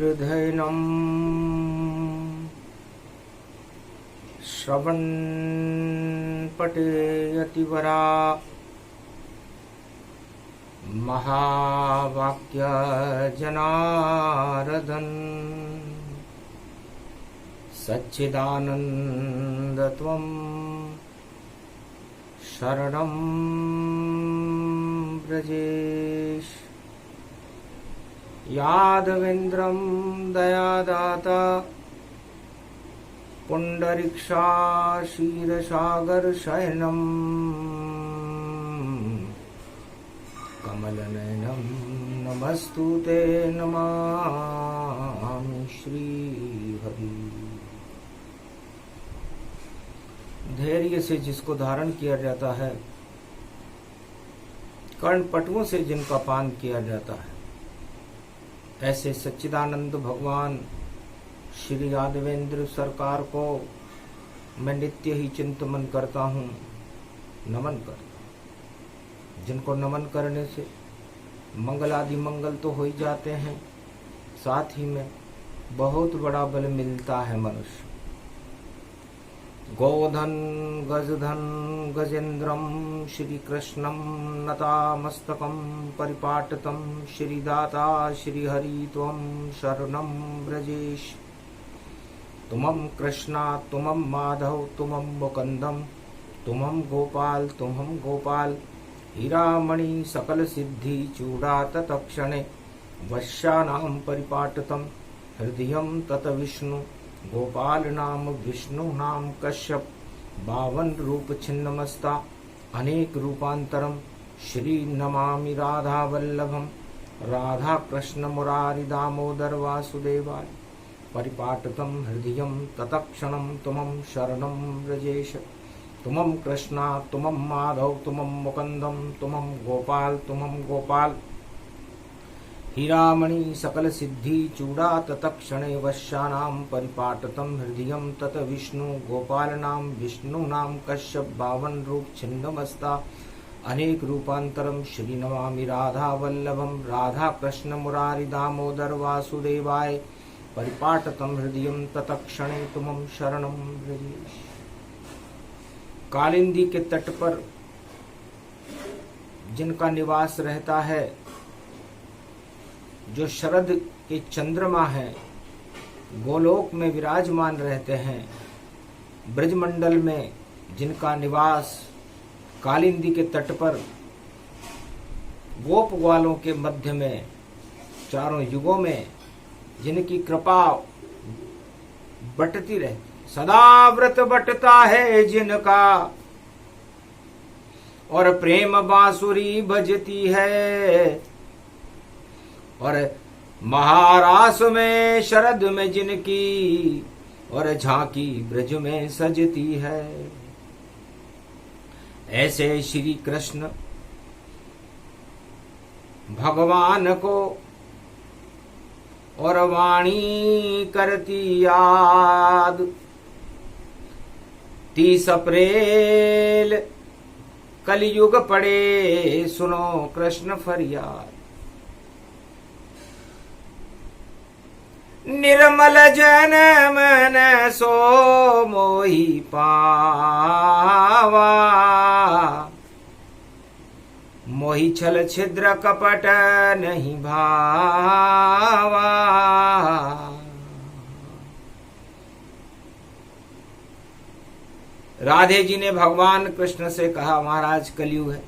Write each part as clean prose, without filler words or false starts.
कीर्धैनम् श्रवन्पठेयतिवरा महावाक्यजनार्दन सच्चिदानन्दत्वं शरणं व्रजेश। यादवेन्द्रं दयादाता पुण्डरीक्षाक्षीरसागरशयनं कमलनयनं नमस्तुते नमामि श्रीहरि। धैर्य से जिसको धारण किया जाता है, कर्णपटुओं से जिनका पान किया जाता है, ऐसे सच्चिदानंद भगवान श्री यादवेंद्र सरकार को मैं नित्य ही चिंतन करता हूँ, नमन करता हूँ। जिनको नमन करने से मंगल आदि मंगल तो हो ही जाते हैं, साथ ही में बहुत बड़ा बल मिलता है मनुष्य। गोधन गजधन गजेन्द्रम श्री कृष्णम नतामस्तकम परिपाटतम श्रीदाता श्रीहरि त्वं शरणं व्रजेश। तुमं कृष्णा तुमं माधव तुमं मुकुन्दं तुमं गोपाल हीरामणि सकल सिद्धि चूड़ा तत्क्षणे वश्यानां परिपाटतं हृदयं तत विष्णु गोपाल नाम विष्णु नाम कश्यप 52 रूप छिन्नमस्ता अनेक रूपांतरम श्री नमामि राधा वल्लभम राधा कृष्ण मुरारी दामोदर वासुदेवाय परिपाटतं हृदयं तत्क्षणं तुमं शरणं व्रजेश। तुमं कृष्णा तुमं माधव तुमं मुकुन्दं तुमं गोपाल हीरामणि सकल सिद्धि चूड़ा तत्क्षणे वश्यानां परिपाटतं हृदयं तत विष्णु गोपाल नाम विष्णु नाम कश्यप 52 रूप छिन्नमस्ता अनेक रूपांतरम श्री नमामि राधा वल्लभम राधा कृष्ण मुरारी दामोदर वासुदेवाय परिपाटतं हृदयं तत्क्षणे तुमं शरणं व्रजेश। कालिंदी के तट पर जिनका निवास रहता है, जो शरद के चंद्रमा हैं, गोलोक में विराजमान रहते हैं, ब्रजमंडल में जिनका निवास कालिंदी के तट पर गोप ग्वालों के मध्य में चारों युगों में जिनकी कृपा बटती रहती, सदा व्रत बटता है जिनका और प्रेम बांसुरी बजती है, और महारास में शरद में जिनकी और झांकी ब्रज में सजती है। ऐसे श्री कृष्ण भगवान को और वाणी करती याद 30 अप्रैल कलयुग पड़े सुनो कृष्ण फरियाद। निर्मल जन मन सो मोहि पावा मोहि छल छिद्र कपट नहीं भावा। राधे जी ने भगवान कृष्ण से कहा, महाराज कलयुग है,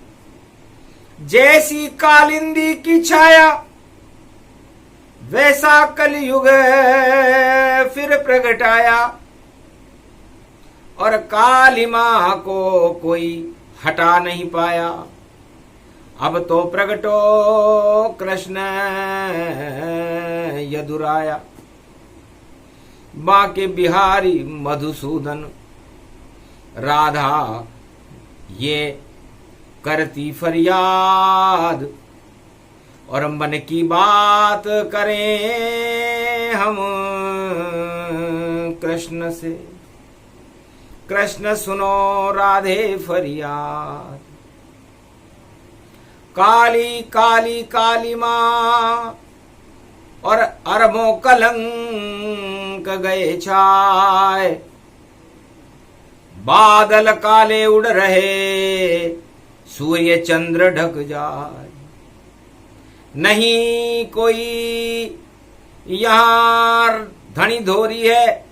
जैसी कालिंदी की छाया वैसा कलयुग फिर प्रगटाया, और काली मां को कोई हटा नहीं पाया। अब तो प्रगटो कृष्ण यदुराया, बाके बिहारी मधुसूदन राधा ये करती फरियाद, और मन की बात करें हम कृष्ण से, कृष्ण सुनो राधे फरियाद। काली काली काली माँ और अरबों कलंक गए छाए। बादल काले उड़ रहे, सूर्य चंद्र ढक जाए। नहीं कोई यहाँ धनी धोरी है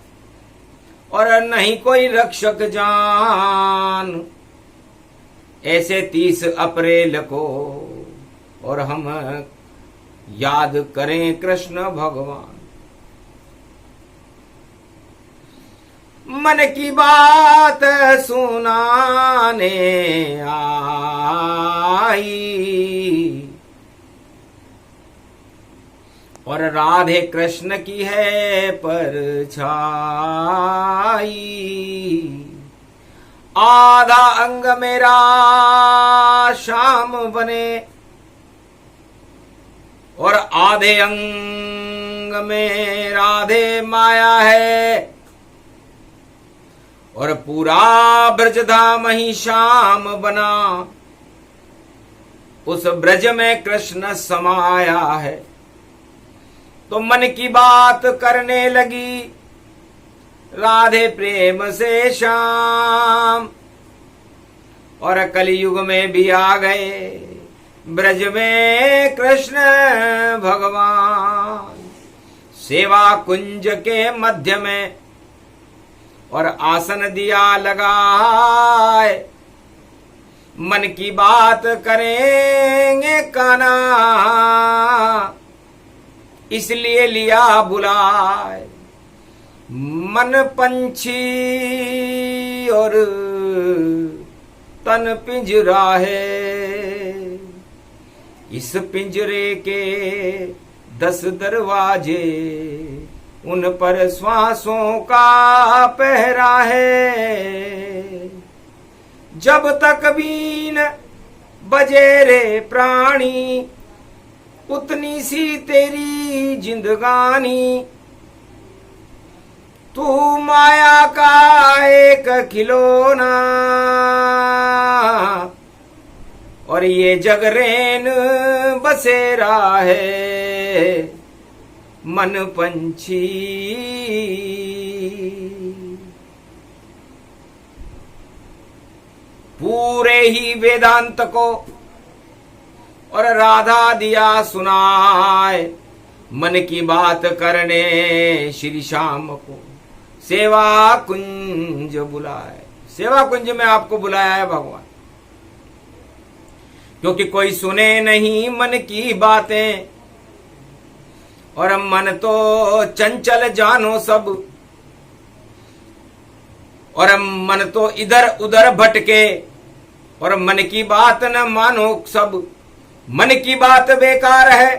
और नहीं कोई रक्षक जान। ऐसे 30 अप्रैल को और हम याद करें कृष्ण भगवान। मन की बात सुनाने आई और राधे कृष्ण की है परछाई। आधा अंग मेरा श्याम बने और आधे अंग में राधे माया है। और पूरा ब्रजधाम ही श्याम बना, उस ब्रज में कृष्ण समाया है। तो मन की बात करने लगी राधे प्रेम से श्याम। और कलयुग में भी आ गए ब्रज में कृष्ण भगवान। सेवा कुंज के मध्य में और आसन दिया लगाए। मन की बात करेंगे काना, इसलिए लिया बुलाए। मन पंछी और तन पिंजरा है। इस पिंजरे के 10 दरवाजे, उन पर श्वासों का पहरा है। जब तक बीन बजे रे प्राणी, उतनी सी तेरी जिंदगानी। तू माया का एक खिलौना और ये जगरेन बसेरा है मन पंछी। पूरे ही वेदांत को और राधा दिया सुनाए। मन की बात करने श्री श्याम को सेवा कुंज बुलाए। सेवा कुंज में आपको बुलाया है भगवान, क्योंकि कोई सुने नहीं मन की बातें। और मन तो चंचल जानो सब, और मन तो इधर उधर भटके। और मन की बात न मानो सब, मन की बात बेकार है।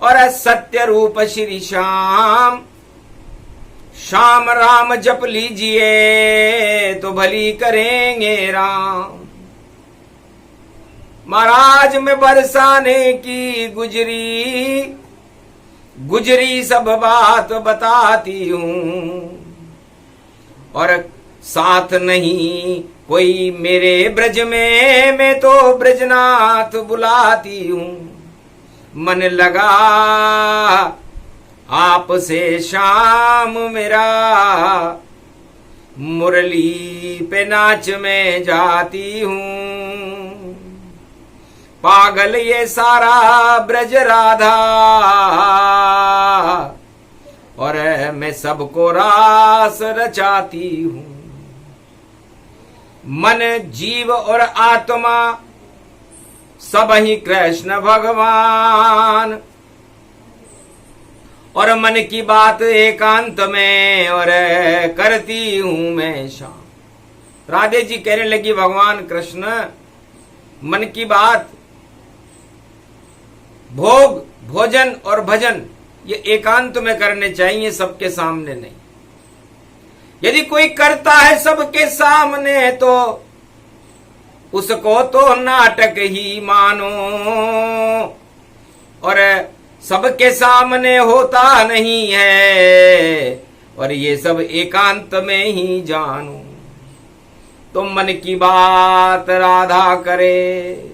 और सत्य रूप श्री श्याम, श्याम राम जप लीजिए तो भली करेंगे राम। महाराज में बरसाने की गुजरी, गुजरी सब बात बताती हूँ। और साथ नहीं कोई मेरे ब्रज में, मैं तो ब्रजनाथ बुलाती हूँ। मन लगा आपसे श्याम मेरा, मुरली पे नाच में जाती हूँ। पागल ये सारा ब्रज राधा, और मैं सबको रास रचाती हूँ। मन जीव और आत्मा सब ही कृष्ण भगवान। और मन की बात एकांत में और करती हूं मैं शाम। राधे जी कहने लगी भगवान कृष्ण, मन की बात, भोग भोजन और भजन ये एकांत में करने चाहिए, सबके सामने नहीं। यदि कोई करता है सबके सामने तो उसको तो नाटक ही मानो। और सबके सामने होता नहीं है, और ये सब एकांत में ही जानो। तो मन की बात राधा करे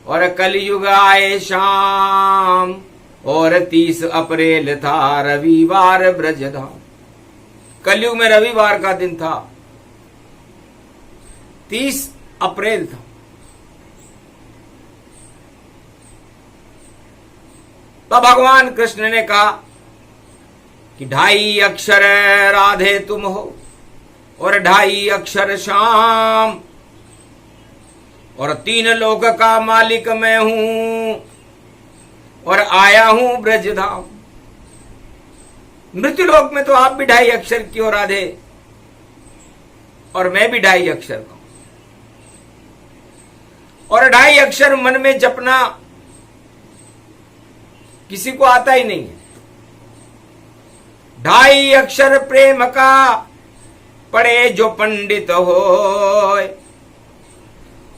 और कलयुग आए शाम। और 30 अप्रैल था रविवार ब्रजधाम। कलयुग में रविवार का दिन था, 30 अप्रैल था। तो भगवान कृष्ण ने कहा कि 2.5 अक्षर राधे तुम हो और 2.5 अक्षर श्याम, और 3 लोक का मालिक मैं हूं और आया हूं ब्रजधाम। मृत्युलोक में तो आप भी 2.5 अक्षर की हो राधे, और मैं भी 2.5 अक्षर का हूं। और 2.5 अक्षर मन में जपना किसी को आता ही नहीं है। 2.5 अक्षर प्रेम का पढ़े जो पंडित हो,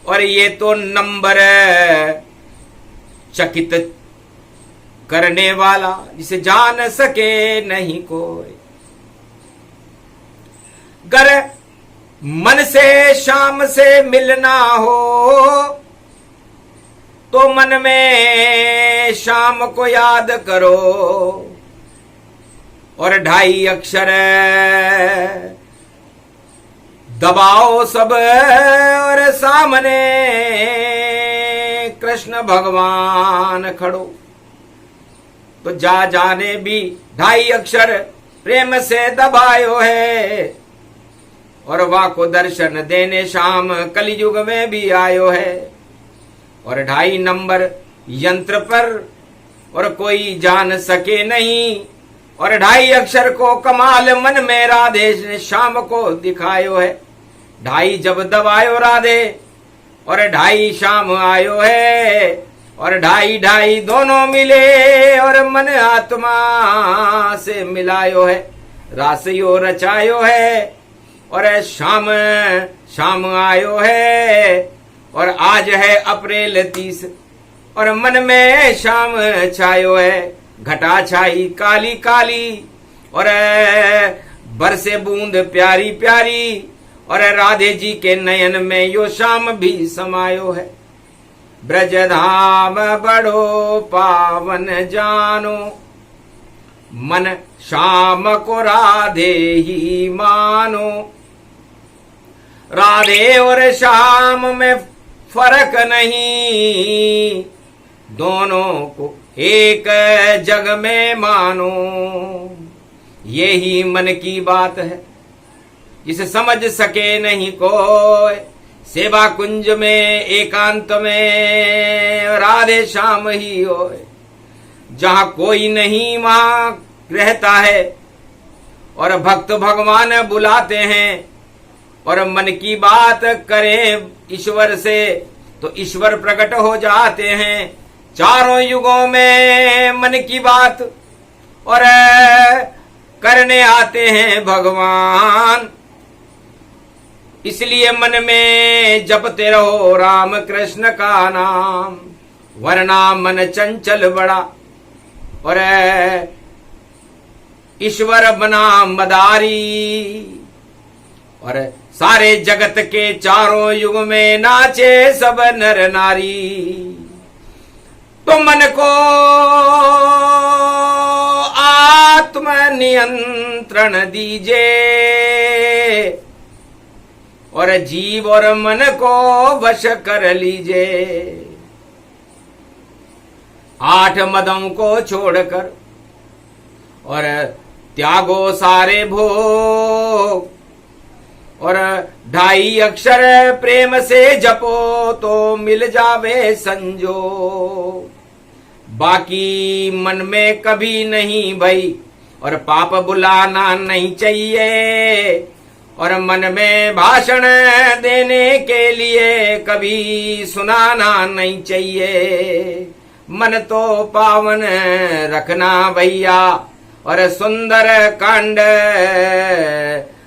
और ये तो नंबर चकित करने वाला जिसे जान सके नहीं कोई। गर मन से शाम से मिलना हो तो मन में शाम को याद करो, और 2.5 अक्षर दबाओ सब और सामने कृष्ण भगवान खड़ो। तो जा जाने भी 2.5 अक्षर प्रेम से दबायो है, और वा को दर्शन देने शाम कलयुग में भी आयो है। और 2.5 नंबर यंत्र पर और कोई जान सके नहीं, और 2.5 अक्षर को कमाल मन में राधे ने शाम को दिखायो है। 2.5 जब दबायो राधे और 2.5 शाम आयो है, और 2.5 दोनों मिले और मन आत्मा से मिलायो है। रासयो रचायो है और शाम शाम आयो है, और आज है अप्रैल 30 और मन में शाम छायो है। घटा छाई काली काली और बरसे बूंद प्यारी प्यारी, और राधे जी के नयन में यो शाम भी समायो है। ब्रजधाम बड़ो पावन जानो, मन शाम को राधे ही मानो। राधे और शाम में फर्क नहीं, दोनों को एक जग में मानो। यही मन की बात है जिसे समझ सके नहीं कोई। सेवा कुंज में एकांत में राधे श्याम ही होए। जहां कोई नहीं वहां रहता है, और भक्त भगवान बुलाते हैं, और मन की बात करें ईश्वर से तो ईश्वर प्रकट हो जाते हैं। चारों युगों में मन की बात और करने आते हैं भगवान। इसलिए मन में जपते रहो राम कृष्ण का नाम, वरना मन चंचल बड़ा और ईश्वर बना मदारी। और सारे जगत के चारों युग में नाचे सब नर नारी। तो मन को आत्म नियंत्रण दीजिए, और जीव और मन को वश कर लीजिए। 8 मदों को छोड़कर और त्यागो सारे भोग, और 2.5 अक्षर प्रेम से जपो तो मिल जावे संजो। बाकी मन में कभी नहीं भई और पाप बुलाना नहीं चाहिए, और मन में भाषण देने के लिए कभी सुनाना नहीं चाहिए। मन तो पावन रखना भैया, और सुंदर कांड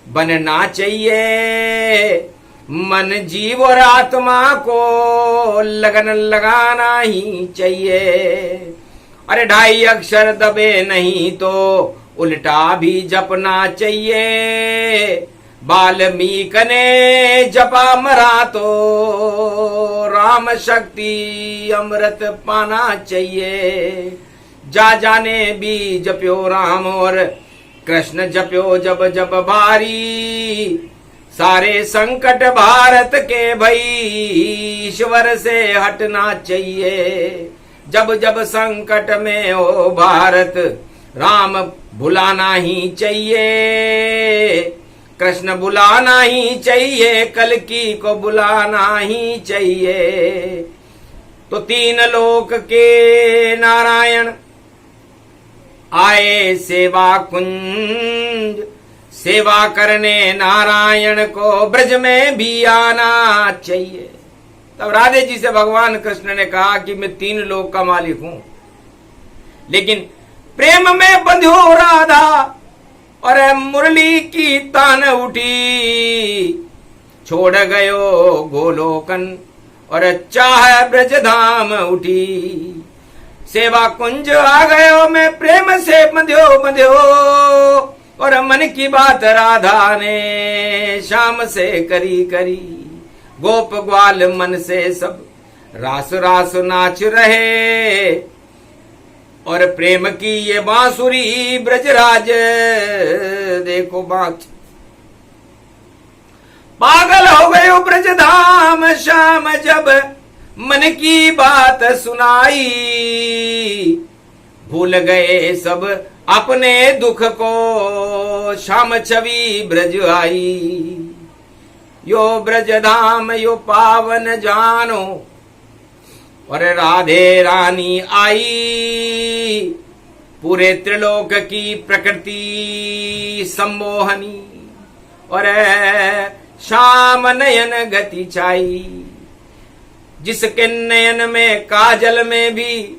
बनना चाहिए। मन जीव और आत्मा को लगन लगाना ही चाहिए। अरे 2.5 अक्षर दबे नहीं तो उल्टा भी जपना चाहिए। वाल्मीक ने जपा मरा तो राम शक्ति अमृत पाना चाहिए। जा जाने भी जप्यो राम और कृष्ण जप्यो जब जब बारी। सारे संकट भारत के भई ईश्वर से हटना चाहिए। जब जब संकट में हो भारत राम बुलाना ही चाहिए। कृष्ण बुलाना ही चाहिए, कल्कि को बुलाना ही चाहिए। तो तीन लोक के नारायण आए सेवा कुंज। सेवा करने नारायण को ब्रज में भी आना चाहिए। तब राधे जी से भगवान कृष्ण ने कहा कि मैं तीन लोक का मालिक हूं, लेकिन प्रेम में बंधो राधा और मुरली की तान उठी। छोड़ गयो गोलोकन और चाह ब्रज धाम उठी। सेवा कुंज आ गयो मैं प्रेम से बंध्यो और मन की बात राधा ने शाम से करी। गोप ग्वाल मन से सब रास रास नाच रहे और प्रेम की ये बांसुरी ब्रजराज देखो बाँच। पागल हो गयो ब्रजधाम शाम जब मन की बात सुनाई। भूल गए सब अपने दुख को शाम छवि ब्रज आई। यो ब्रज धाम यो पावन जानो और राधे रानी आई। पूरे त्रिलोक की प्रकृति सम्मोहनी और श्याम नयन गति छाई। जिसके नयन में काजल में भी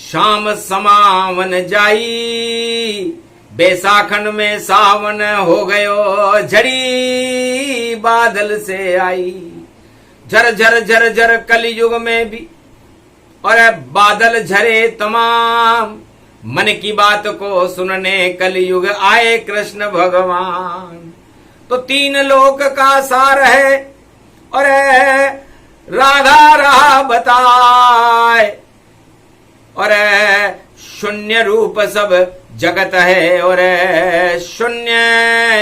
श्याम समावन जाई। बैसाखन में सावन हो गयो झड़ी बादल से आई। झर झर झर झर कलयुग में भी और बादल झरे तमाम। मन की बात को सुनने कलयुग आए कृष्ण भगवान। तो तीन लोक का सार है और राधा राह बताए और शून्य रूप सब जगत है और शून्य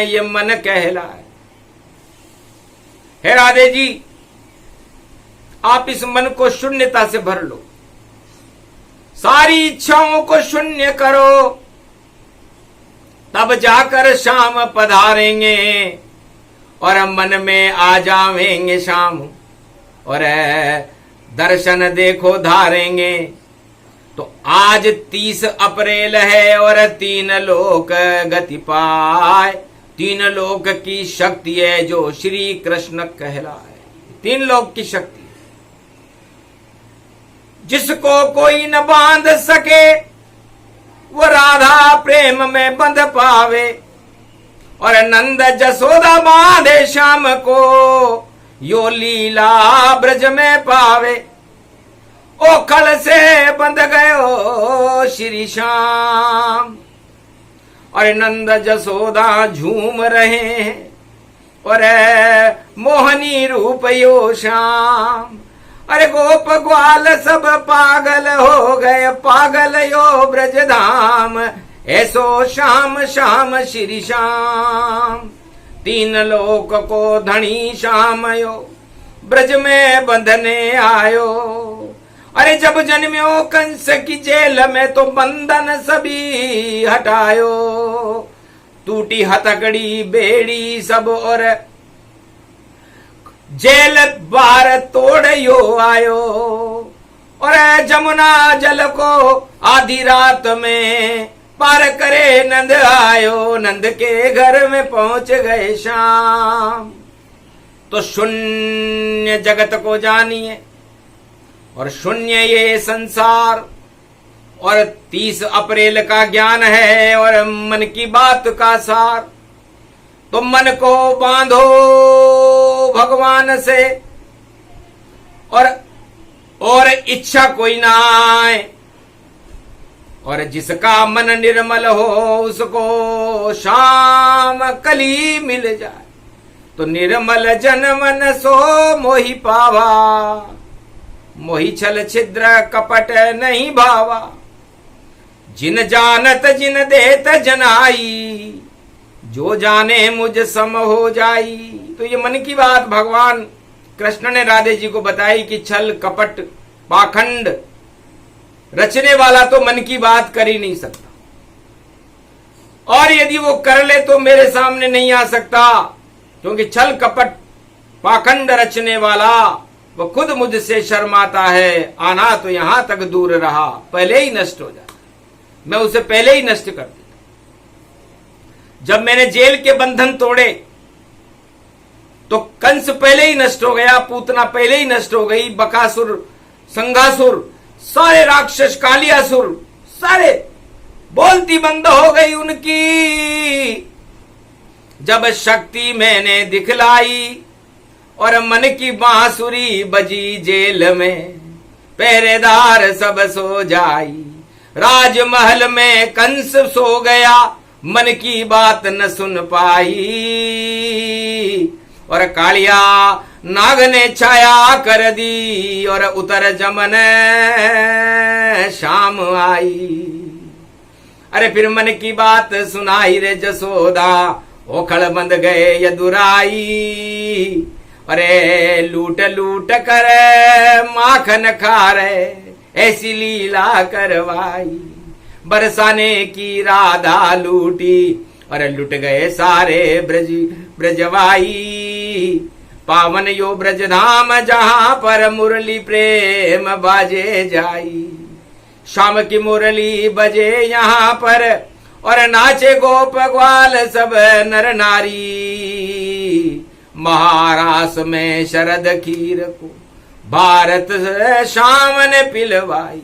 ये मन कहलाए। हे राधे जी, आप इस मन को शून्यता से भर लो। सारी इच्छाओं को शून्य करो, तब जाकर शाम पधारेंगे और मन में आ जावेंगे शाम और दर्शन देखो धारेंगे। तो आज 30 अप्रैल है और तीन लोक गति पाए। तीन लोक की शक्ति है जो श्री कृष्ण कहलाए। तीन लोक की शक्ति जिसको कोई न बांध सके वो राधा प्रेम में बंध पावे और नंद जसोदा बांधे श्याम को यो लीला ब्रज में पावे। ओखल से बंध गयो श्री श्याम और नंद जसोदा झूम रहे हैं और मोहनी रूप यो श्याम। अरे गोप ग्वाल सब पागल हो गए, पागल यो ब्रज धाम। ऐसो श्याम श्याम श्री श्याम। तीन लोक को धनी श्याम यो ब्रज में बंधने आयो। अरे जब जन्म्यो कंस की जेल में तो बंधन सभी हटायो। टूटी हथकड़ी बेड़ी सब और जेल बार तोड़यो आयो। और जमुना जल को आधी रात में पार करे नंद आयो। नंद के घर में पहुंच गए शाम। तो शून्य जगत को जानिए और शून्य ये संसार और 30 अप्रैल का ज्ञान है और मन की बात का सार। तो मन को बांधो भगवान से और इच्छा कोई ना आए। और जिसका मन निर्मल हो उसको शाम कली मिल जाए। तो निर्मल जन मन सो मोहि पावा। मोहि छल छिद्र कपट नहीं भावा। जिन जानत जिन देत जनाई, जो जाने मुझ सम हो जाई। तो ये मन की बात भगवान कृष्ण ने राधे जी को बताई कि छल कपट पाखंड रचने वाला तो मन की बात कर ही नहीं सकता, और यदि वो कर ले तो मेरे सामने नहीं आ सकता, क्योंकि छल कपट पाखंड रचने वाला वो खुद मुझसे शर्माता है। आना तो यहां तक दूर रहा, पहले ही नष्ट हो जाता, मैं उसे पहले ही नष्ट कर देता। जब मैंने जेल के बंधन तोड़े तो कंस पहले ही नष्ट हो गया, पूतना पहले ही नष्ट हो गई, बकासुर, संघासुर, सारे राक्षस, कालियासुर, सारे बोलती बंद हो गई उनकी। जब शक्ति मैंने दिखलाई और मन की बांसुरी बजी जेल में, पहरेदार सब सो जाई, राजमहल में कंस सो गया, मन की बात न सुन पाई। और कालिया नाग ने छाया कर दी और उतर जमन शाम आई। अरे फिर मन की बात सुनाई रे जसोदा, ओखड़ बंद गए यदुराई। अरे लूट लूट कर माखन खा रहे, ऐसी लीला करवाई। बरसाने की राधा लूटी और लुट गए सारे ब्रजवाई। पावन यो ब्रज धाम जहां पर मुरली प्रेम बाजे जाई। शाम की मुरली बजे यहाँ पर और नाचे गोप ग्वाल सब नर नारी। महारास में शरद खीर को भारत शाम ने पिलवाई।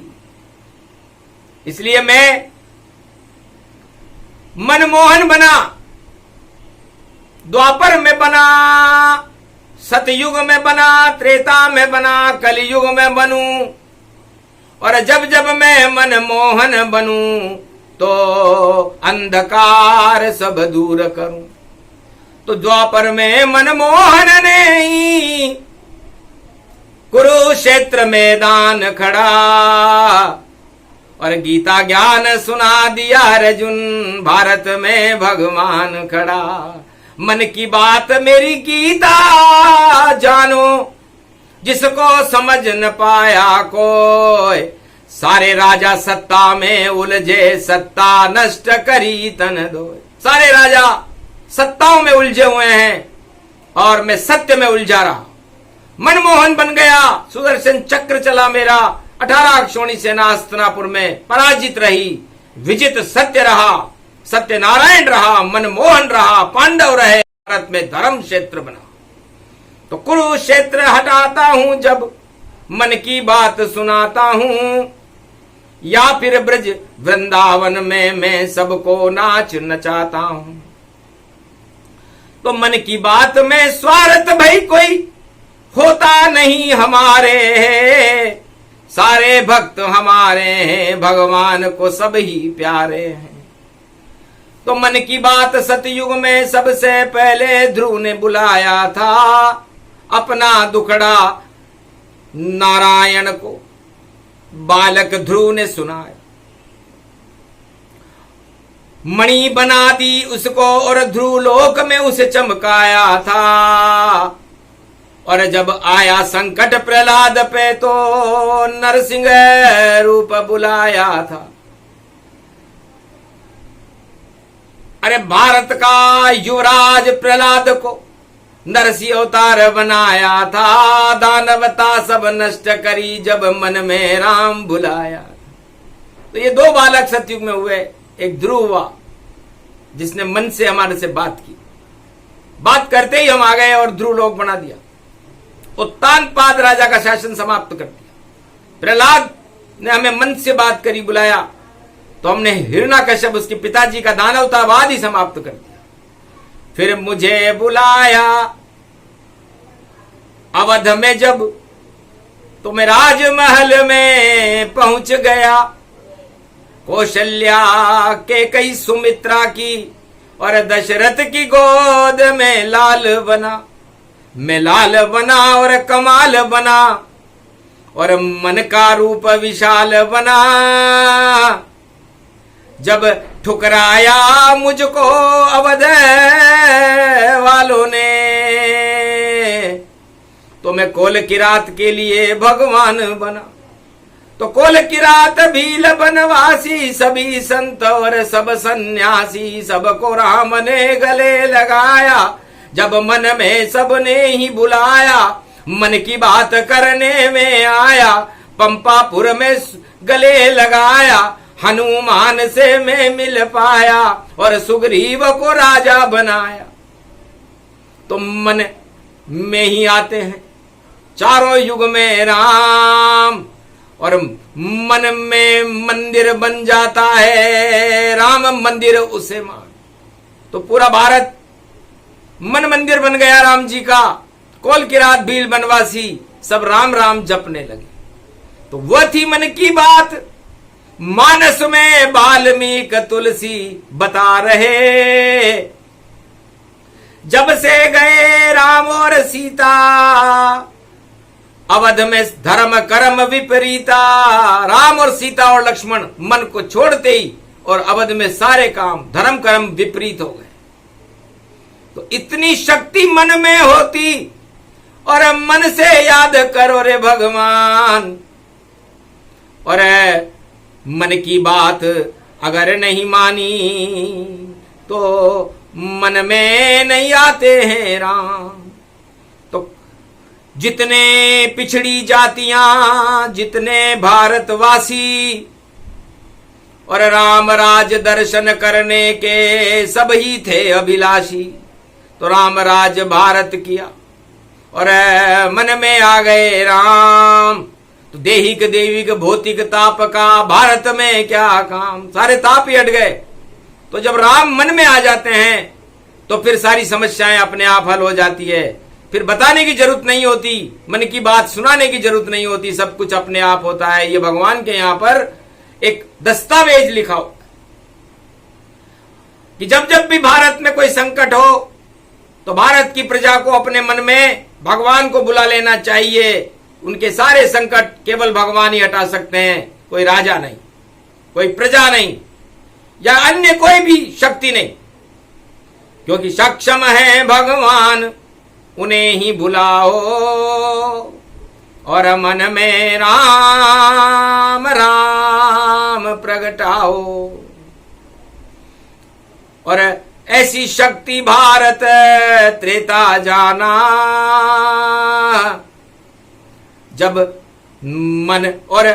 इसलिए मैं मनमोहन बना, द्वापर में बना, सतयुग में बना, त्रेता में बना, कलयुग में बनूं। और जब जब मैं मनमोहन बनूं तो अंधकार सब दूर करूं। तो द्वापर में मनमोहन ने कुरुक्षेत्र मैदान खड़ा और गीता ज्ञान सुना दिया अर्जुन, भारत में भगवान खड़ा। मन की बात मेरी गीता जानो, जिसको समझ न पाया कोई। सारे राजा सत्ता में उलझे, सत्ता नष्ट करी तन दो। सारे राजा सत्ताओं में उलझे हुए हैं और मैं सत्य में उलझा रहा। मनमोहन बन गया, सुदर्शन चक्र चला मेरा। 18 अक्षोणी सेना हस्तिनापुर में पराजित रही, विजित सत्य रहा, सत्य नारायण रहा, मनमोहन रहा, पांडव रहे, भारत में धर्म क्षेत्र बना। तो कुरुक्षेत्र हटाता हूं जब मन की बात सुनाता हूं, या फिर ब्रज वृंदावन में मैं सबको नाच नचाता हूं। तो मन की बात में स्वार्थ भाई कोई होता नहीं हमारे, सारे भक्त हमारे हैं, भगवान को सब ही प्यारे हैं। तो मन की बात सतयुग में सबसे पहले ध्रुव ने बुलाया था, अपना दुखड़ा नारायण को बालक ध्रुव ने सुनाया। मणि बना दी उसको और ध्रुव लोक में उसे चमकाया था। और जब आया संकट प्रहलाद पे तो नरसिंह रूप बुलाया था। अरे भारत का युवराज प्रहलाद को नरसिंह अवतार बनाया था। दानवता सब नष्ट करी जब मन में राम बुलाया। तो ये दो बालक सतयुग में हुए। एक ध्रुव हुआ जिसने मन से हमारे से बात की, बात करते ही हम आ गए और ध्रुव लोक बना दिया। उत्तानपाद राजा का शासन समाप्त कर दिया। प्रहलाद ने हमें मन से बात करी, बुलाया, तो हमने हिरण्याकश्यप उसके पिताजी का दानवतावाद ही समाप्त कर दिया। फिर मुझे बुलाया अवध में जब, तो मैं राजमहल में पहुंच गया। कौशल्या के कई सुमित्रा की और दशरथ की गोद में लाल बना। मैं लाल बना और कमाल बना और मन का रूप विशाल बना। जब ठुकराया मुझको अवध वालों ने, तो मैं कोल किरात के लिए भगवान बना। तो कोल किरात भील बनवासी सभी संत और सब सन्यासी, सबको राम ने गले लगाया। जब मन में सबने ही बुलाया, मन की बात करने में आया। पंपापुर में गले लगाया, हनुमान से मैं मिल पाया और सुग्रीव को राजा बनाया। तो मन में ही आते हैं चारों युग में राम, और मन में मंदिर बन जाता है राम मंदिर उसे मान। तो पूरा भारत मन मंदिर बन गया राम जी का। कोल किरात भील बनवासी सब राम राम जपने लगे। तो वह थी मन की बात, मानस में वाल्मीकि तुलसी बता रहे। जब से गए राम और सीता, अवध में धर्म कर्म विपरीता। राम और सीता और लक्ष्मण मन को छोड़ते ही और अवध में सारे काम धर्म कर्म विपरीत हो गए। तो इतनी शक्ति मन में होती, और मन से याद करो रे भगवान। और मन की बात अगर नहीं मानी, तो मन में नहीं आते हैं राम। तो जितने पिछड़ी जातियां, जितने भारतवासी, और राम राज दर्शन करने के सब ही थे अभिलाषी। तो राम राज भारत किया और मन में आ गए राम। तो देहिक देविक भौतिक ताप का भारत में क्या काम, सारे ताप ही हट गए। तो जब राम मन में आ जाते हैं तो फिर सारी समस्याएं अपने आप हल हो जाती है। फिर बताने की जरूरत नहीं होती, मन की बात सुनाने की जरूरत नहीं होती, सब कुछ अपने आप होता है। ये भगवान के यहां पर एक दस्तावेज लिखा हो कि जब जब भी भारत में कोई संकट हो तो भारत की प्रजा को अपने मन में भगवान को बुला लेना चाहिए। उनके सारे संकट केवल भगवान ही हटा सकते हैं, कोई राजा नहीं, कोई प्रजा नहीं, या अन्य कोई भी शक्ति नहीं, क्योंकि सक्षम है भगवान, उन्हें ही बुलाओ और मन में राम राम प्रगटाओ। और ऐसी शक्ति भारत त्रेता जाना, जब मन और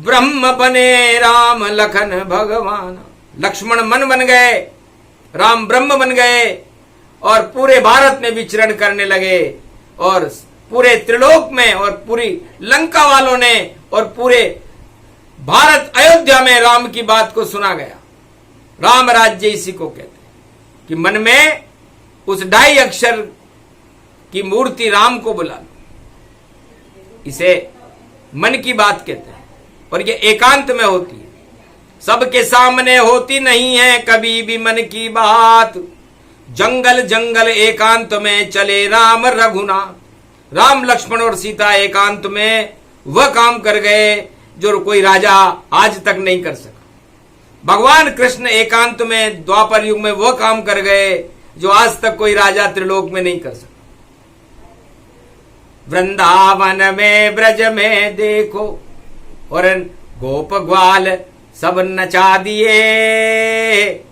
ब्रह्म बने राम लखन भगवान। लक्ष्मण मन बन गए, राम ब्रह्म बन गए और पूरे भारत में विचरण करने लगे। और पूरे त्रिलोक में और पूरी लंका वालों ने और पूरे भारत अयोध्या में राम की बात को सुना गया। राम राज्य इसी को कहते हैं कि मन में उस 2.5 अक्षर की मूर्ति राम को बुला लो, इसे मन की बात कहते हैं। और ये एकांत में होती है, सबके सामने होती नहीं है कभी भी मन की बात। जंगल जंगल एकांत में चले राम रघुनाथ। राम लक्ष्मण और सीता एकांत में वह काम कर गए जो कोई राजा आज तक नहीं कर सका। भगवान कृष्ण एकांत में द्वापर युग में वह काम कर गए जो आज तक कोई राजा त्रिलोक में नहीं कर सका। वृंदावन में ब्रज में देखो और गोप ग्वाल सब नचा दिए,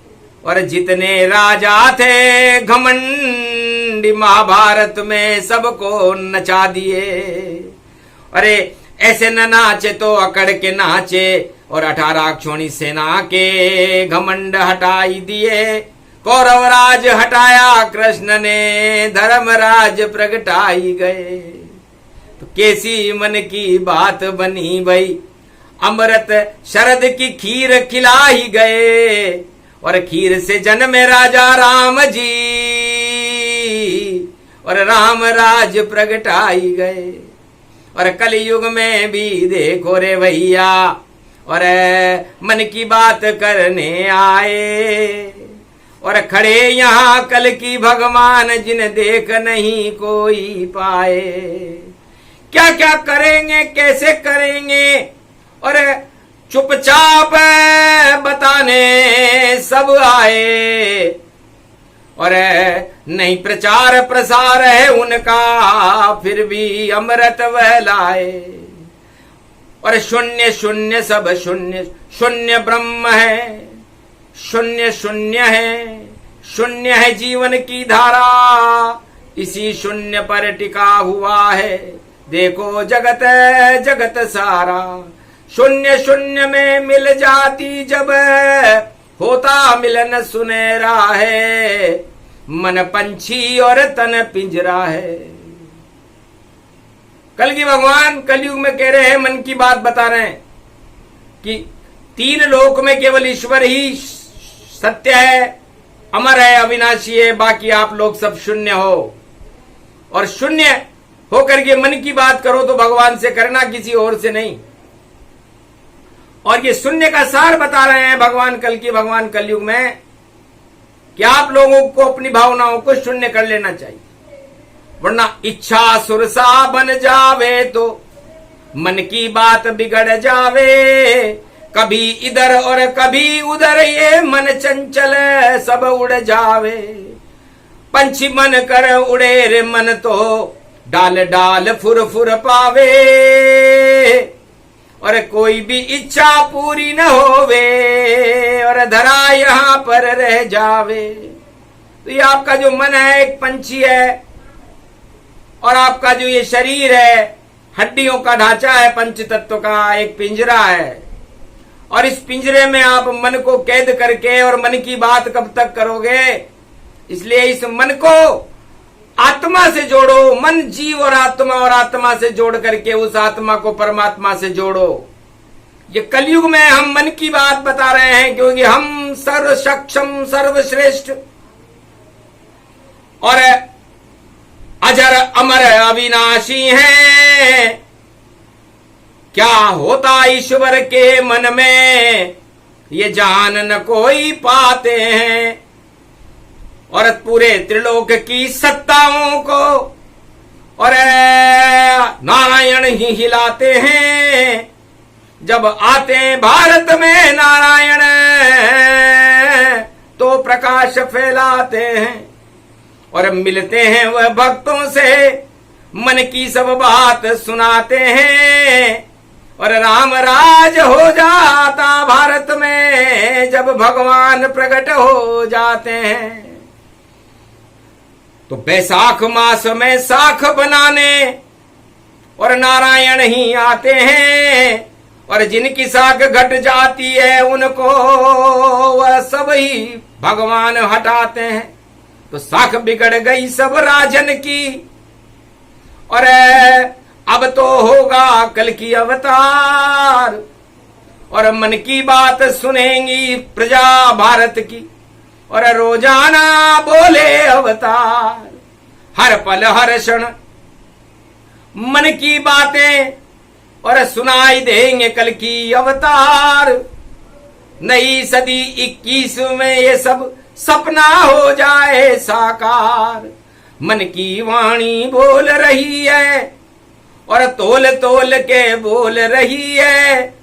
और जितने राजा थे घमंडी महाभारत में सबको नचा दिए। अरे ऐसे न नाचे तो अकड़ के नाचे, और 18 क्षोणी सेना के घमंड हटाई दिए। कौरव राज हटाया कृष्ण ने, धर्मराज प्रगटाई गए। तो कैसी मन की बात बनी भई, अमृत शरद की खीर खिला ही गए, और खीर से जन्मे राजा राम जी, और राम राज प्रगटाई गए। और कलयुग में भी देखो रे भैया, और मन की बात करने आए, और खड़े यहाँ कल की भगवान जिन देख नहीं कोई पाए। क्या क्या करेंगे, कैसे करेंगे, और चुपचाप बताने सब आए, और नहीं प्रचार प्रसार है उनका, फिर भी अमृत वह लाए। और शून्य शून्य सब शून्य, शून्य ब्रह्म है, शून्य शून्य है, शून्य है जीवन की धारा, इसी शून्य पर टिका हुआ है देखो जगत जगत सारा। शून्य शून्य में मिल जाती जब, होता मिलन सुनहरा है, मन पंछी और तन पिंजरा है। कल की भगवान कलयुग में कह रहे हैं, मन की बात बता रहे हैं कि तीन लोक में केवल ईश्वर ही सत्य है, अमर है, अविनाशी है, बाकी आप लोग सब शून्य हो। और शून्य होकर के मन की बात करो तो भगवान से करना, किसी और से नहीं। और ये शून्य का सार बता रहे हैं भगवान कल की भगवान कलयुग में कि आप लोगों को अपनी भावनाओं को शून्य कर लेना चाहिए, वरना इच्छा सुरसा बन जावे तो मन की बात बिगड़ जावे। कभी इधर और कभी उधर ये मन चंचल सब उड़ जावे। पंछी मन कर उड़े रे मन तो डाल डाल फुर फुर पावे, और कोई भी इच्छा पूरी न होवे, और धरा यहाँ पर रह जावे। तो ये आपका जो मन है एक पंछी है, और आपका जो ये शरीर है हड्डियों का ढांचा है, पंच तत्व का एक पिंजरा है। और इस पिंजरे में आप मन को कैद करके और मन की बात कब तक करोगे? इसलिए इस मन को आत्मा से जोड़ो, मन जीव और आत्मा से जोड़ करके उस आत्मा को परमात्मा से जोड़ो। ये कलयुग में हम मन की बात बता रहे हैं क्योंकि हम सर्व सक्षम सर्वश्रेष्ठ और अजर अमर अविनाशी हैं। क्या होता ईश्वर के मन में ये जान न कोई पाते हैं, और पूरे त्रिलोक की सत्ताओं को और नारायण ही हिलाते हैं। जब आते हैं भारत में नारायण तो प्रकाश फैलाते हैं, और मिलते हैं वह भक्तों से मन की सब बात सुनाते हैं। और राम राज हो जाता भारत में जब भगवान प्रकट हो जाते हैं। तो बैसाख मास में साख बनाने और नारायण ही आते हैं, और जिनकी साख घट जाती है उनको वह सब ही भगवान हटाते हैं। तो साख बिगड़ गई सब राजन की, और अब तो होगा कल की अवतार, और मन की बात सुनेंगी प्रजा भारत की, और रोजाना बोले अवतार। हर पल हर क्षण मन की बातें और सुनाई देंगे कल की अवतार। नई सदी 21 में ये सब सपना हो जाए साकार। मन की वाणी बोल रही है और तोल तोल के बोल रही है,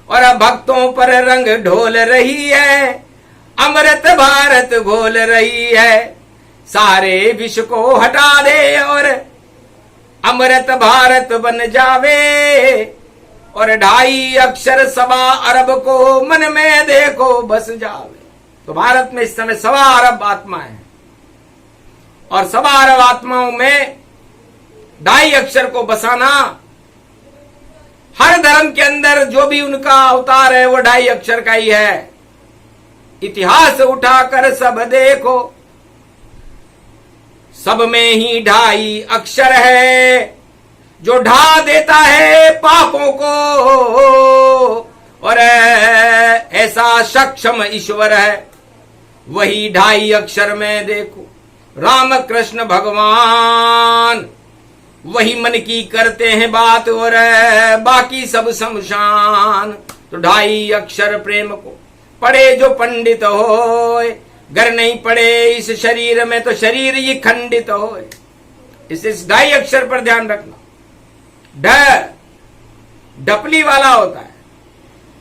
और भक्तों पर रंग ढोल रही है। अमृत भारत घोल रही है, सारे विष को हटा दे और अमृत भारत बन जावे। और 2.5 अक्षर 1.25 अरब को मन में देखो बस जावे। तो भारत में इस समय 1.25 अरब आत्मा है, और 1.25 अरब आत्माओं में 2.5 अक्षर को बसाना। हर धर्म के अंदर जो भी उनका अवतार है वो 2.5 अक्षर का ही है। इतिहास उठाकर सब देखो, सब में ही 2.5 अक्षर है, जो ढा देता है पापों को। और ऐसा सक्षम ईश्वर है, वही 2.5 अक्षर में देखो राम कृष्ण भगवान। वही मन की करते हैं बात और बाकी सब शमशान। तो 2.5 अक्षर प्रेम को पढ़े जो पंडित होए, घर नहीं पड़े इस शरीर में तो शरीर ही खंडित होए। इस 2.5 अक्षर पर ध्यान रखना। ढ डपली वाला होता है,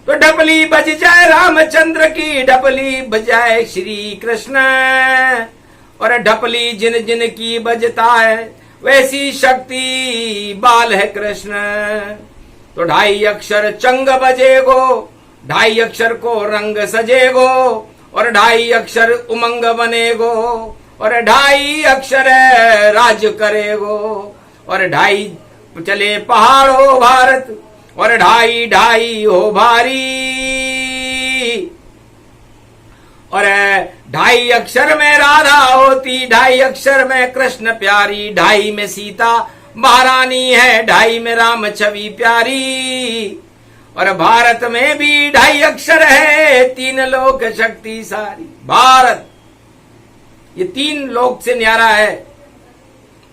तो ढपली बज जाए रामचंद्र की, ढपली बजाए श्री कृष्ण। और ढपली जिन जिन की बजता है वैसी शक्ति बाल है कृष्ण। तो 2.5 अक्षर चंग बजेगो, 2.5 अक्षर को रंग सजेगो, और 2.5 अक्षर उमंग बनेगो, और 2.5 अक्षर राज करेगो। और 2.5 चले पहाड़ो भारत, और 2.5 हो भारी। और 2.5 अक्षर में राधा होती, 2.5 अक्षर में कृष्ण प्यारी, 2.5 में सीता महारानी है, 2.5 में राम छवि प्यारी। और भारत में भी 2.5 अक्षर है, 3 लोक शक्ति सारी। भारत ये 3 लोक से न्यारा है,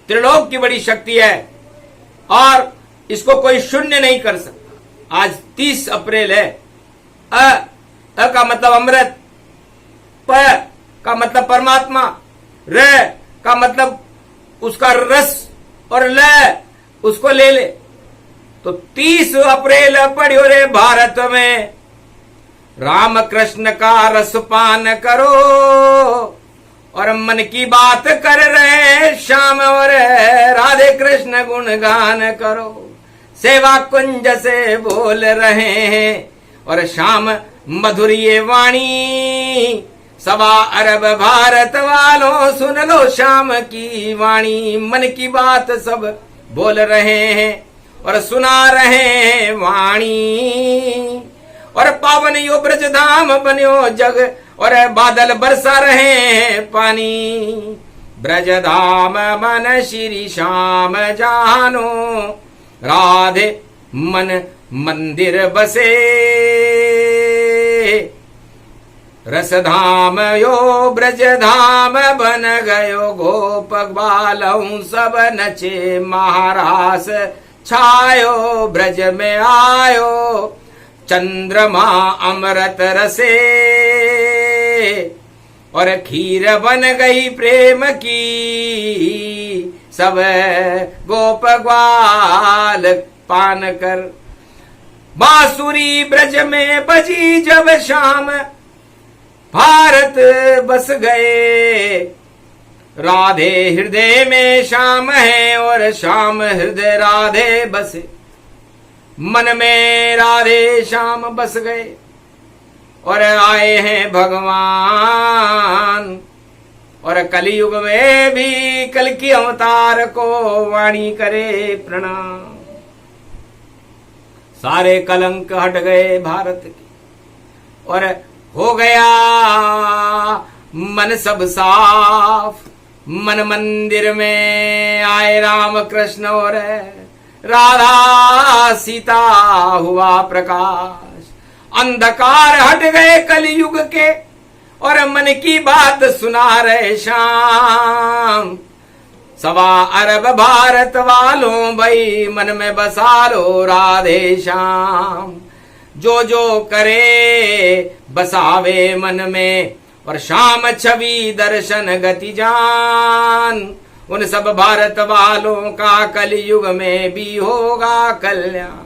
त्रिलोक की बड़ी शक्ति है, और इसको कोई शून्य नहीं कर सकता। आज 30 अप्रैल है। अ का मतलब अमृत, प का मतलब परमात्मा, र का मतलब उसका रस, और ल उसको ले ले। तो 30 अप्रैल पढ़ियो रे भारत में, राम कृष्ण का रस पान करो, और मन की बात कर रहे श्याम और राधे कृष्ण गुणगान करो। सेवा कुंज से बोल रहे हैं, और श्याम मधुर ये वाणी, 1.25 अरब भारत वालों सुन लो श्याम की वाणी। मन की बात सब बोल रहे हैं और सुना रहे हैं वाणी। और पावन यो ब्रज धाम बन्यो जग, और बादल बरसा रहे हैं पानी। ब्रज धाम मन श्री श्याम जानो, राधे मन मंदिर बसे। रस धाम यो ब्रज धाम बन गयो, गोप बालऊ सब नचे, महारास छायो ब्रज में आयो, चंद्रमा अमृत रसे। और खीर बन गई प्रेम की, सब गोप ग्वाल पान कर। बांसुरी ब्रज में बजी जब शाम, भारत बस गए। राधे हृदय में श्याम है, और श्याम हृदय राधे बसे। मन में राधे श्याम बस गए, और आए हैं भगवान। और कलयुग में भी कल की अवतार को वाणी करे प्रणाम। सारे कलंक हट गए भारत के, और हो गया मन सब साफ। मन मंदिर में आए राम कृष्ण, और राधा सीता हुआ प्रकाश। अंधकार हट गए कलयुग के, और मन की बात सुना रहे श्याम। 1.25 अरब भारत वालों भाई, मन में बसा लो राधे श्याम। जो जो करे बसावे मन में, और श्याम छवि दर्शन गति जान। उन सब भारत वालों का कलयुग में भी होगा कल्याण।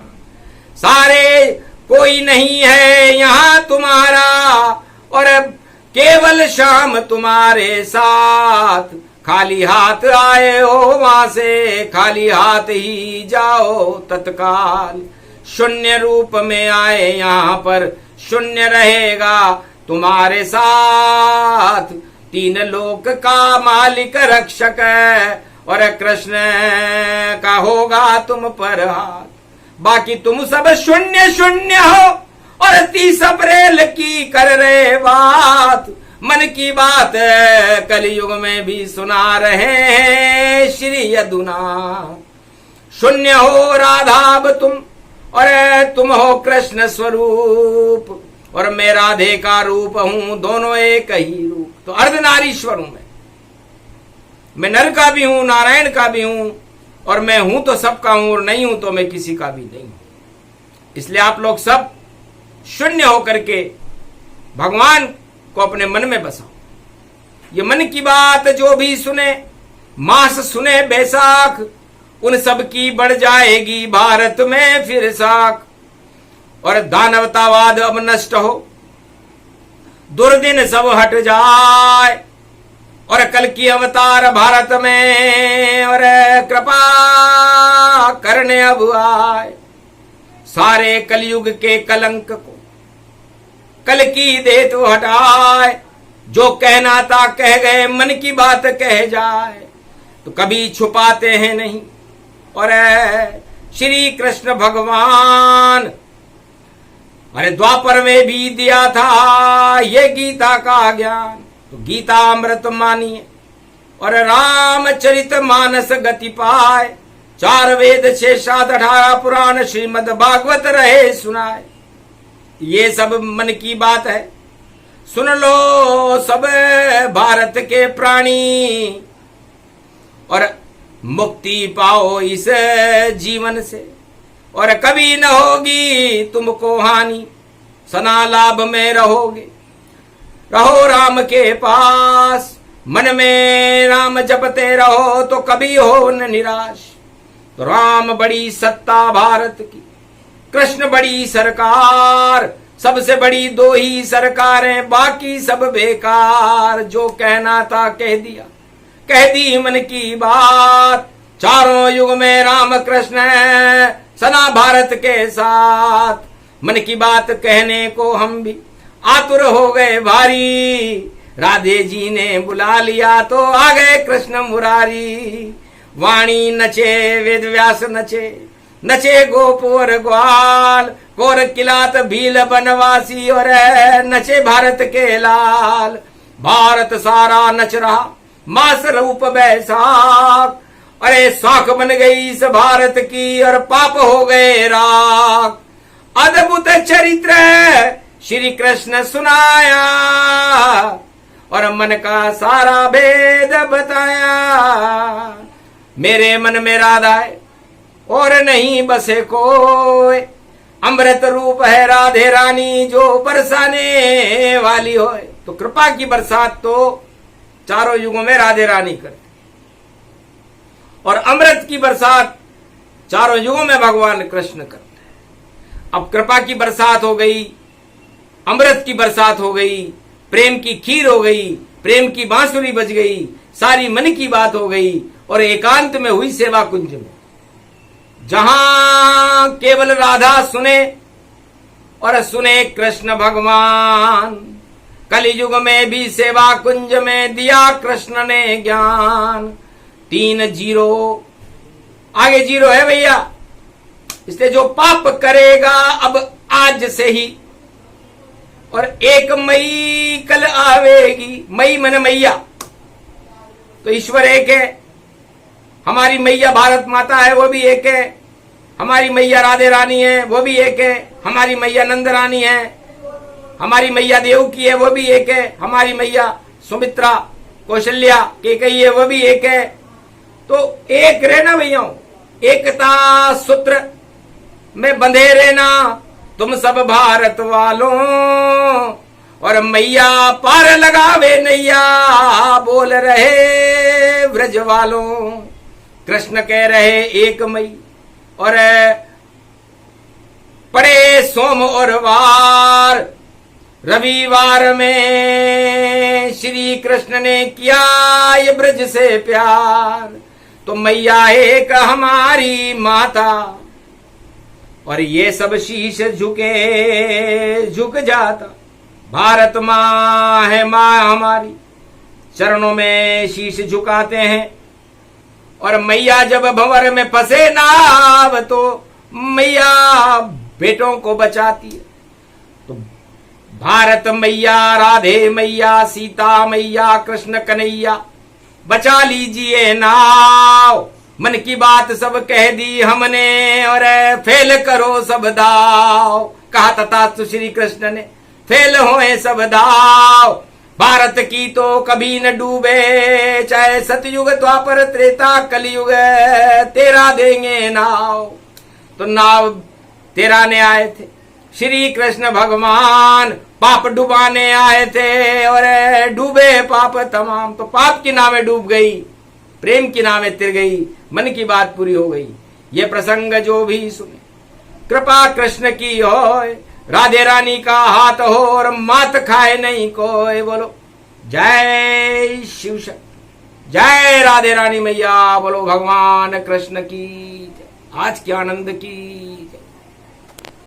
सारे कोई नहीं है यहाँ तुम्हारा, और केवल श्याम तुम्हारे साथ। खाली हाथ आए हो वहां से, खाली हाथ ही जाओ तत्काल। शून्य रूप में आए यहाँ पर, शून्य रहेगा तुम्हारे साथ। 3 लोक का मालिक रक्षक है, और कृष्ण का होगा तुम पर हाथ। बाकी तुम सब शून्य शून्य हो, और 30 अप्रैल की कर रहे बात। मन की बात कलयुग में भी सुना रहे हैं श्री यदुनाथ। शून्य हो राधा अब तुम, और तुम हो कृष्ण स्वरूप, और मैं राधे का रूप हूं, दोनों एक ही रूप। तो अर्धनारीश्वर हूं मैं नर का भी हूं, नारायण का भी हूं, और मैं हूं तो सबका हूं, और नहीं हूं तो मैं किसी का भी नहीं हूं। इसलिए आप लोग सब शून्य होकर के भगवान को अपने मन में बसाओ। ये मन की बात जो भी सुने, मास सुने बैसाख, उन सब की बढ़ जाएगी भारत में फिर साख। और दानवतावाद अब नष्ट हो, दुर्दिन सब हट जाए और कल की अवतार भारत में और कृपा करने अब आए। सारे कलयुग के कलंक को कल की दे तो हटाए। जो कहना था कह गए, मन की बात कह जाए तो कभी छुपाते हैं नहीं। और श्री कृष्ण भगवान अरे द्वापर में भी दिया था ये गीता का ज्ञान, तो गीता अमृत मानिए और रामचरित मानस गति पाए। 4 वेद 6 7 18 पुराण श्रीमद् भागवत रहे सुनाए। ये सब मन की बात है, सुन लो सब भारत के प्राणी और मुक्ति पाओ इस जीवन से और कभी न होगी तुमको हानि। सना लाभ में रहोगे, रहो राम के पास, मन में राम जपते रहो तो कभी हो न निराश। तो राम बड़ी सत्ता भारत की, कृष्ण बड़ी सरकार, सबसे बड़ी 2 ही सरकारें, बाकी सब बेकार। जो कहना था कह दिया, कह दी मन की बात। चारों युग में राम कृष्ण है, सना भारत के साथ। मन की बात कहने को हम भी आतुर हो गए भारी। राधे जी ने बुला लिया तो आ गए कृष्ण मुरारी। वाणी नचे वेद व्यास नचे, नचे गोप और ग्वाल, कोर किलात भील बनवासी और नचे भारत के लाल। भारत सारा नच रहा मास रूप बैसाख, अरे साख बन गई इस भारत की और पाप हो गए राख। अद्भुत चरित्र श्री कृष्ण सुनाया और मन का सारा भेद बताया। मेरे मन में राधा है और नहीं बसे कोई, अमृत रूप है राधे रानी जो बरसाने वाली होए। तो कृपा की बरसात तो चारों युगों में राधे रानी करते और अमृत की बरसात चारों युगों में भगवान कृष्ण करते हैं। अब कृपा की बरसात हो गई, अमृत की बरसात हो गई, प्रेम की खीर हो गई, प्रेम की बांसुरी बज गई, सारी मन की बात हो गई और एकांत में हुई सेवा कुंज में, जहां केवल राधा सुने और सुने कृष्ण भगवान। कलयुग में भी सेवा कुंज में दिया कृष्ण ने ज्ञान। 3 जीरो आगे जीरो है भैया, इसलिए जो पाप करेगा अब आज से ही और 1 मई कल आवेगी। मई मन मैया, तो ईश्वर एक है, हमारी मैया भारत माता है वो भी एक है, हमारी मैया राधे रानी है वो भी एक है, हमारी मैया नंद रानी है, हमारी मैया देवकी है वो भी एक है, हमारी मैया सुमित्रा कौशल्या केकई है वो भी एक है। तो एक रहना भैया, एकता सूत्र में बंधे रहना तुम सब भारत वालों। और मैया पार लगावे नैया बोल रहे ब्रज वालों। कृष्ण कह रहे 1 मई और पड़े सोम और वार, रविवार में श्री कृष्ण ने किया ये ब्रज से प्यार। तो मैया एक हमारी माता और ये सब शीश झुके झुक जाता। भारत माँ है माँ हमारी, चरणों में शीश झुकाते हैं। और मैया जब भंवर में फंसे नाव तो मैया बेटों को बचाती है। तो भारत मैया, राधे मैया, सीता मैया, कृष्ण कन्हैया बचा लीजिए नाव। मन की बात सब कह दी हमने और फेल करो सब दाव। कहा तथास्तु श्री कृष्ण ने, फेल होए सब दाव। भारत की तो कभी न डूबे, चाहे सतयुग द्वापर त्रेता कलयुग, तेरा देंगे नाव। तो नाव तेरा ने आए थे श्री कृष्ण भगवान, पाप डुबाने आए थे और डूबे पाप तमाम। तो पाप की नावें डूब गई, प्रेम की नावें तिर गई, मन की बात पूरी हो गई। ये प्रसंग जो भी सुने कृपा कृष्ण की होय, राधे रानी का हाथ हो और मात खाए नहीं कोई। बोलो जय शिव शक्ति, जय राधे रानी मैया, बोलो भगवान कृष्ण की, आज के आनंद की।